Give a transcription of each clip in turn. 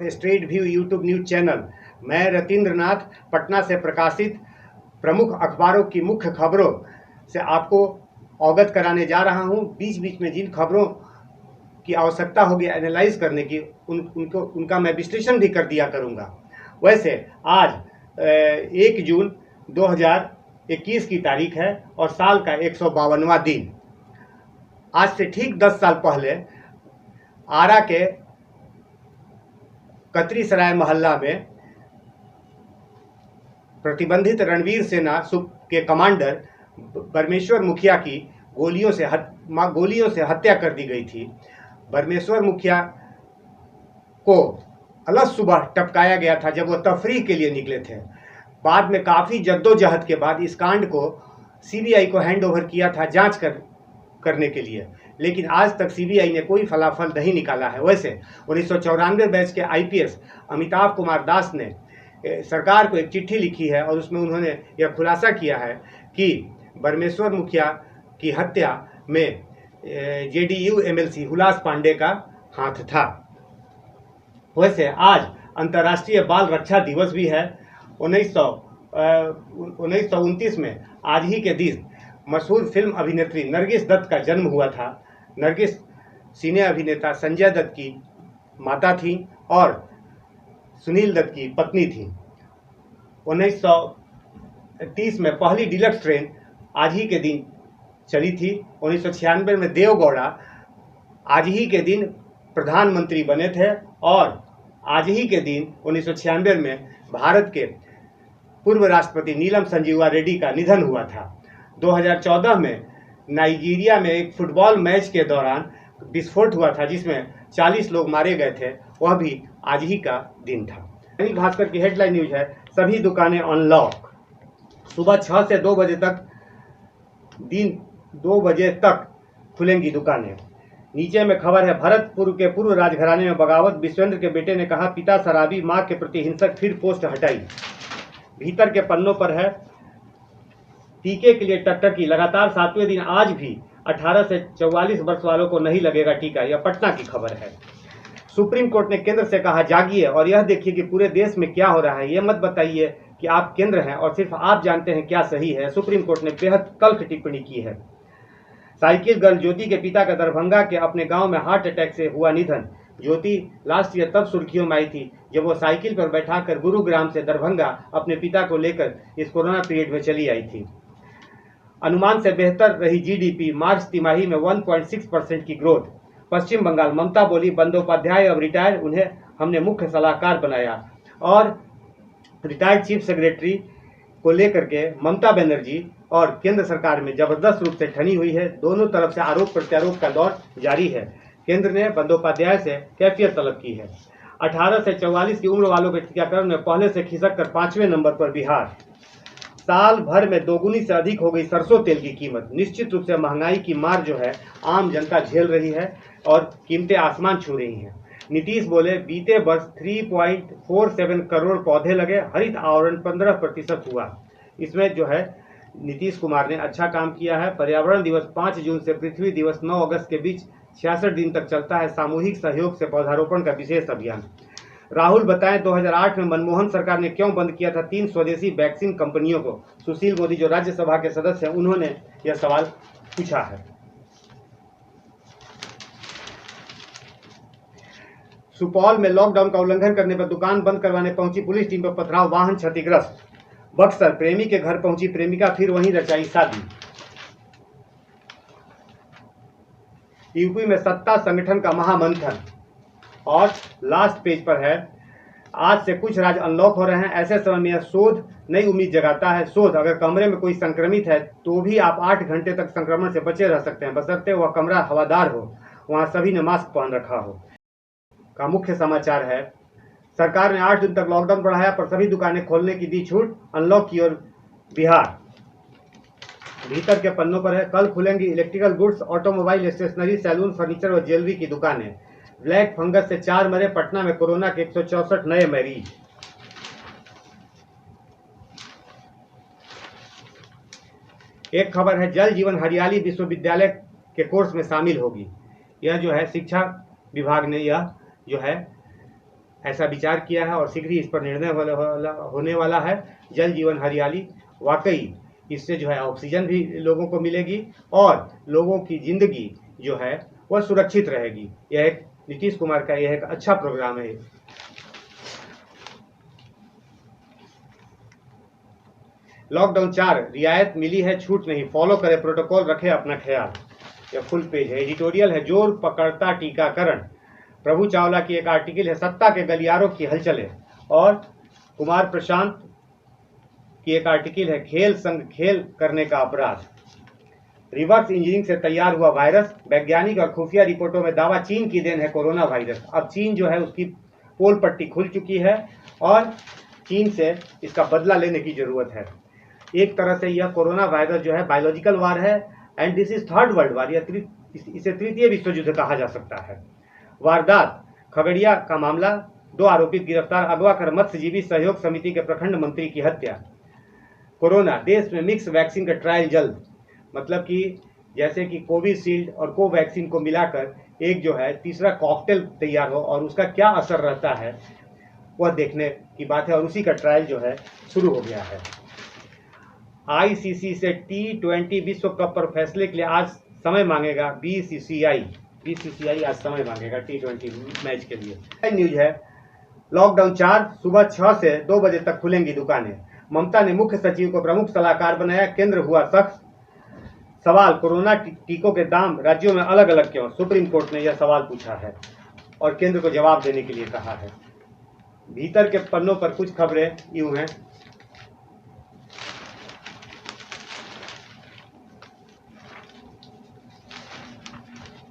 Street view YouTube news channel. मैं रतीन्द्र नाथ पटना से प्रकाशित प्रमुख अखबारों की मुख्य खबरों से आपको अवगत कराने जा रहा हूं। बीच बीच में जिन खबरों की आवश्यकता होगी एनालाइज करने की उनका मैं विश्लेषण भी कर दिया करूंगा। वैसे आज 1 जून 2021 की तारीख है और साल का 152वां दिन। आज से ठीक 10 साल पहले आरा के कतरी सराय मोहल्ला में प्रतिबंधित रणवीर सेना के कमांडर परमेश्वर मुखिया की गोलियों से हत्या कर दी गई थी। परमेश्वर मुखिया को अलग सुबह टपकाया गया था जब वह तफरीह के लिए निकले थे। बाद में काफ़ी जद्दोजहद के बाद इस कांड को सीबीआई को हैंड ओवर किया था जांच करने के लिए, लेकिन आज तक सीबीआई ने कोई फलाफल नहीं निकाला है। वैसे 1994 बैच के आईपीएस अमिताभ कुमार दास ने सरकार को एक चिट्ठी लिखी है और उसमें उन्होंने यह खुलासा किया है कि परमेश्वर मुखिया की हत्या में जेडीयू एमएलसी हुलास पांडे का हाथ था। वैसे आज अंतर्राष्ट्रीय बाल रक्षा दिवस भी है। 1929 में आज ही के दिन मशहूर फिल्म अभिनेत्री नरगिस दत्त का जन्म हुआ था। नरगिस सिने अभिनेता संजय दत्त की माता थी और सुनील दत्त की पत्नी थी। 1930 में पहली डीलक्स ट्रेन आज ही के दिन चली थी। 1996 में देवगौड़ा आज ही के दिन प्रधानमंत्री बने थे और आज ही के दिन 1996 में भारत के पूर्व राष्ट्रपति नीलम संजीवा रेड्डी का निधन हुआ था। 2014 में नाइजीरिया में एक फुटबॉल मैच के दौरान विस्फोट हुआ था जिसमें 40 लोग मारे गए थे, वह भी आज ही का दिन था। दैनिक भास्कर की हेडलाइन न्यूज है, सभी दुकानें अनलॉक। सुबह 6 से 2 बजे तक दिन 2 बजे तक खुलेंगी दुकानें। नीचे में खबर है, भरतपुर के पूर्व राजघराने में बगावत। विश्वेंद्र के बेटे ने कहा पिता शराबी, मां के प्रति हिंसक, फिर पोस्ट हटाई। भीतर के पन्नों पर है, टीके के लिए टकटकी। लगातार 7वें दिन आज भी 18 से 44 वर्ष वालों को नहीं लगेगा टीका। यह पटना की खबर है। सुप्रीम कोर्ट ने केंद्र से कहा जागिए और यह देखिए कि पूरे देश में क्या हो रहा है। यह मत बताइए कि आप केंद्र हैं और सिर्फ आप जानते हैं क्या सही है। सुप्रीम कोर्ट ने बेहद तल्ख टिप्पणी की है। साइकिल गर्ल ज्योति के पिता का दरभंगा के अपने गांव में हार्ट अटैक से हुआ निधन। ज्योति लास्ट ईयर तब सुर्खियों में आई थी जब वो साइकिल पर बैठाकर गुरुग्राम से दरभंगा अपने पिता को लेकर इस कोरोना पीरियड में चली आई थी। अनुमान से बेहतर रही जीडीपी, मार्च तिमाही में 1.6% की ग्रोथ। पश्चिम बंगाल, ममता बोली बंदोपाध्याय अब रिटायर, उन्हें हमने मुख्य सलाहकार बनाया। और रिटायर्ड चीफ सेक्रेटरी को लेकर के ममता बनर्जी और केंद्र सरकार में जबरदस्त रूप से ठनी हुई है। दोनों तरफ से आरोप प्रत्यारोप का दौर जारी है। केंद्र ने बंदोपाध्याय से कैफियत तलब की है। 18 से 44 की उम्र वालों के टीकाकरण में पहले से खिसक कर 5वें नंबर पर बिहार। साल भर में दोगुनी से अधिक हो गई सरसों तेल की कीमत। निश्चित रूप से महंगाई की मार जो है आम जनता झेल रही है और कीमतें आसमान छू रही हैं। नीतीश बोले बीते वर्ष 3.47 करोड़ पौधे लगे, हरित आवरण 15% हुआ। इसमें जो है नीतीश कुमार ने अच्छा काम किया है। पर्यावरण दिवस 5 जून से पृथ्वी दिवस 9 अगस्त के बीच 66 दिन तक चलता है सामूहिक सहयोग से पौधारोपण का विशेष अभियान। राहुल बताएं 2008 में मनमोहन सरकार ने क्यों बंद किया था 3 स्वदेशी वैक्सीन कंपनियों को। सुशील मोदी जो राज्यसभा के सदस्य हैं उन्होंने यह सवाल पूछा है। सुपौल में लॉकडाउन का उल्लंघन करने पर दुकान बंद करवाने पहुंची पुलिस टीम पर पथराव, वाहन क्षतिग्रस्त। बक्सर, प्रेमी के घर पहुंची प्रेमिका, फिर वहीं रचाई शादी। यूपी में सत्ता संगठन का महामंथन। और लास्ट पेज पर है, आज से कुछ राज्य अनलॉक हो रहे हैं। ऐसे समय में यह शोध नई उम्मीद जगाता है। शोध, अगर कमरे में कोई संक्रमित है तो भी आप 8 घंटे तक संक्रमण से बचे रह सकते हैं, बशर्ते वह कमरा हवादार हो, वहां सभी ने मास्क पहन रखा हो। का मुख्य समाचार है, सरकार ने 8 दिन तक लॉकडाउन बढ़ाया पर सभी दुकानें खोलने की दी छूट। अनलॉक की ओर बिहार। भीतर के पन्नों पर है, कल खुलेंगी electrical goods, automobile, stationery, saloon, furniture और ज्वेलरी की दुकानें। ब्लैक फंगस से 4 मरे, पटना में कोरोना के 164 नए मरीज। एक खबर है, जल जीवन हरियाली विश्वविद्यालय के कोर्स में शामिल होगी। यह जो है शिक्षा विभाग ने यह जो है ऐसा विचार किया है और शीघ्र ही इस पर निर्णय होने वाला है। जल जीवन हरियाली, वाकई इससे जो है ऑक्सीजन भी लोगों को मिलेगी और लोगों की जिंदगी जो है वह सुरक्षित रहेगी। यह एक नीतीश कुमार का यह एक अच्छा प्रोग्राम है। लॉकडाउन 4, रियायत मिली है छूट नहीं, फॉलो करें प्रोटोकॉल, रखें अपना ख्याल। यह फुल पेज है। एडिटोरियल है जोर पकड़ता टीकाकरण। प्रभु चावला की एक आर्टिकल है सत्ता के गलियारों की हलचलें, और कुमार प्रशांत की एक आर्टिकल है खेल संग खेल करने का अपराध। रिवर्स इंजीनियरिंग से तैयार हुआ वायरस, वैज्ञानिक और खुफिया रिपोर्टों में दावा चीन की देन है कोरोना वायरस। अब चीन जो है उसकी पोल पट्टी खुल चुकी है और चीन से इसका बदला लेने की जरूरत है। एक तरह से यह कोरोना वायरस जो है बायोलॉजिकल वार है and this is third world war, इसे तृतीय विश्व युद्ध कहा जा सकता है। वारदात, खगड़िया का मामला, 2 आरोपित गिरफ्तार, अगवा कर मत्स्यजीवी सहयोग समिति के प्रखंड मंत्री की हत्या। कोरोना, देश में मिक्स वैक्सीन का ट्रायल जल्द, मतलब कि जैसे कि कोविशील्ड और कोवैक्सीन को मिलाकर एक जो है तीसरा कॉकटेल तैयार हो और उसका क्या असर रहता है वह देखने की बात है, और उसी का ट्रायल जो है शुरू हो गया है। आईसीसी से T20 विश्व कप पर फैसले के लिए आज समय मांगेगा बीसीसीआई आज समय मांगेगा T20 मैच के लिए। न्यूज है लॉकडाउन 4, सुबह 6 से 2 बजे तक खुलेंगी दुकानें। ममता ने मुख्य सचिव को प्रमुख सलाहकार बनाया, केंद्र हुआ सख्त। सवाल, कोरोना टीकों के दाम राज्यों में अलग अलग क्यों? सुप्रीम कोर्ट ने यह सवाल पूछा है और केंद्र को जवाब देने के लिए कहा है। भीतर के पन्नों पर कुछ खबरें यूं हैं।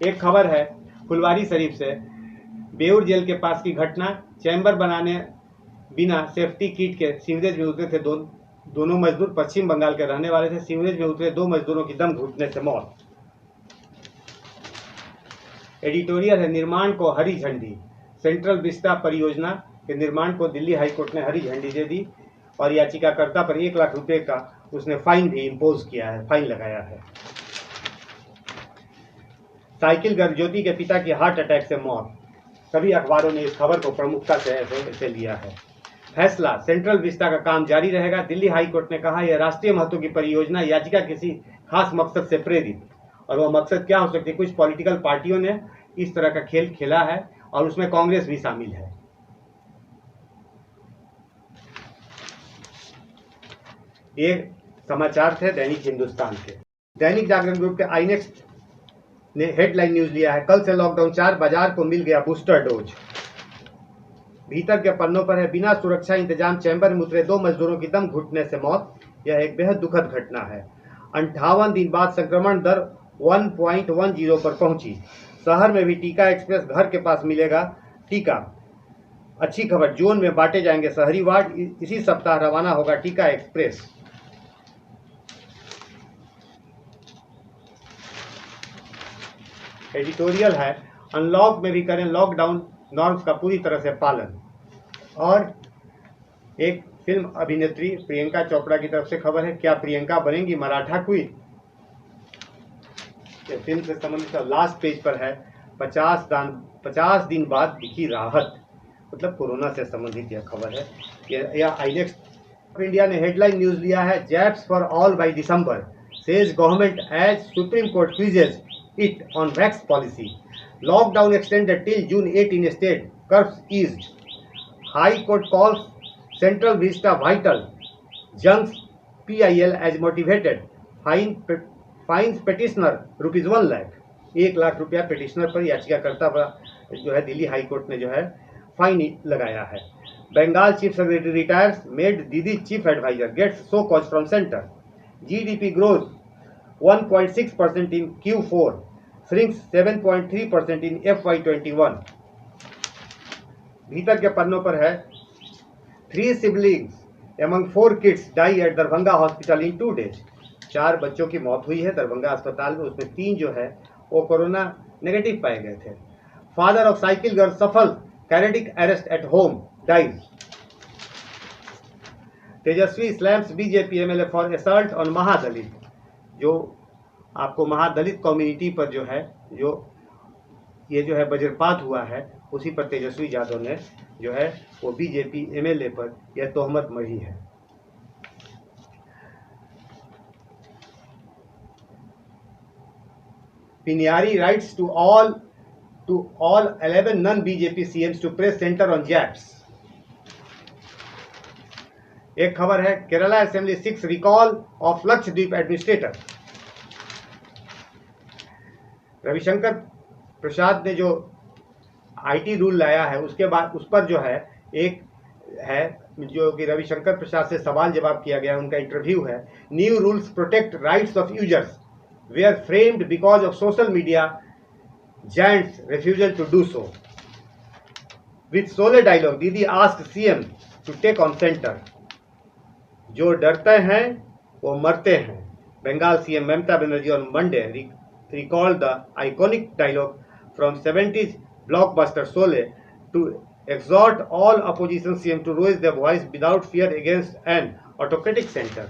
एक खबर है फुलवारी शरीफ से, बेउर जेल के पास की घटना, चैम्बर बनाने बिना सेफ्टी किट के सीवरेज में उतरे थे दोनों मजदूर, पश्चिम बंगाल के रहने वाले थे। सीवरेज में उतरे 2 मजदूरों की दम घुटने से मौत। एडिटोरियल है निर्माण को हरी झंडी, सेंट्रल विस्टा परियोजना के निर्माण को दिल्ली हाईकोर्ट ने हरी झंडी दे दी और याचिकाकर्ता पर 1 लाख रुपए का उसने फाइन भी इम्पोज किया है, फाइन लगाया है। साइकिल गर्ल ज्योति के पिता की हार्ट अटैक से मौत। सभी अखबारों ने इस खबर को प्रमुखता से ऐसे लिया है। फैसला, सेंट्रल विस्टा का काम जारी रहेगा। दिल्ली हाईकोर्ट ने कहा यह राष्ट्रीय महत्व की परियोजना, याचिका किसी खास मकसद से प्रेरित, और वह मकसद क्या हो सकती है? कुछ पॉलिटिकल पार्टियों ने इस तरह का खेल खेला है और उसमें कांग्रेस भी शामिल है। ये समाचार थे दैनिक हिंदुस्तान के। दैनिक जागरण ग्रुप के आईनेक्स्ट ने हेडलाइन न्यूज लिया है, कल से लॉकडाउन 4, बाजार को मिल गया बूस्टर डोज। भीतर के पन्नों पर है, बिना सुरक्षा इंतजाम चैम्बर में उतरे 2 मजदूरों की दम घुटने से मौत। यह एक बेहद दुखद घटना है। 58 दिन बाद संक्रमण दर 1.10 पर पहुंची। शहर में भी टीका एक्सप्रेस, घर के पास मिलेगा टीका। अच्छी खबर, जोन में बांटे जाएंगे शहरी वार्ड, इसी सप्ताह रवाना होगा टीका एक्सप्रेस। एडिटोरियल है, अनलॉक में भी करें लॉकडाउन नॉर्म्स का पूरी तरह से पालन। और एक फिल्म अभिनेत्री प्रियंका चोपड़ा की तरफ से खबर है, क्या प्रियंका बनेंगी मराठा क्वीन? फिल्म से संबंधित लास्ट पेज पर है, 50 दिन बाद दिखी राहत, मतलब कोरोना से संबंधित यह खबर है। यह आईनेक्स्ट इंडिया ने हेडलाइन न्यूज लिया है, jabs for all by December, says government as Supreme Court quizzes it on vax policy. Lockdown extended till June 8 in state. Curbs eased. High Court calls Central Vista vital. Junks PIL as motivated. Fines petitioner ₹1 lakh. 1 lakh रुपया petitioner पर याचिकाकर्ता पर जो है Delhi high court ने जो है fine लगाया है। Bengal chief secretary retires, made Didi chief adviser, gets show cause from centre. GDP grows 1.6% in Q4, shrinks 7.3% in FY21। भीतर के पन्नों पर है, 3 siblings among 4 kids die at Darbhanga hospital in 2 days। 4 बच्चों की मौत हुई है दरभंगा अस्पताल में, उसमें 3 जो है वो कोरोना नेगेटिव पाए गए थे। फादर ऑफ साइकिल गर्ल सफल caretaker arrest at home, dies. Tejashwi slams BJP MLA for assault on Mahadalit. जो आपको महादलित कम्युनिटी पर जो है जो ये जो है वज्रपात हुआ है, उसी पर तेजस्वी यादव ने जो है वो बीजेपी एमएलए पर यह तोहमत मढ़ी है। Pinyari writes to all 11 non-BJP CMs to press center on JAPs। एक खबर है, Kerala assembly 6 recall of Lakshadweep administrator. Ravishankar Prasad ने जो आईटी रूल लाया है, उसके बाद उस पर जो है एक है जो कि रविशंकर प्रसाद से सवाल जवाब किया गया, उनका इंटरव्यू है। New rules protect rights of users were framed because of social media giants' refusal to do so। With Sole dialogue, Didi asked CM to take on center। जो डरते हैं वो मरते हैं। Bengal CM Mamata Banerjee on Monday recalled the iconic dialogue from 70s blockbuster Sole to exhort all opposition CM to raise their voice without fear against an autocratic center।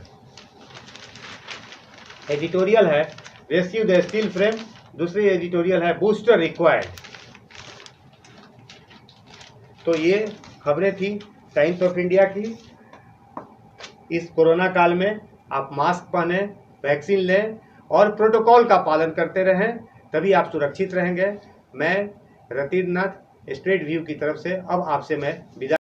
Editorial है rescue the steel frame, दूसरी editorial है booster required. तो ये खबरें थी times of India की। इस corona काल में आप मास्क पहने, वैक्सीन लें और प्रोटोकॉल का पालन करते रहें, तभी आप सुरक्षित रहेंगे। मैं रतीन्द्र नाथ स्ट्रेट व्यू की तरफ से अब आपसे मैं विदा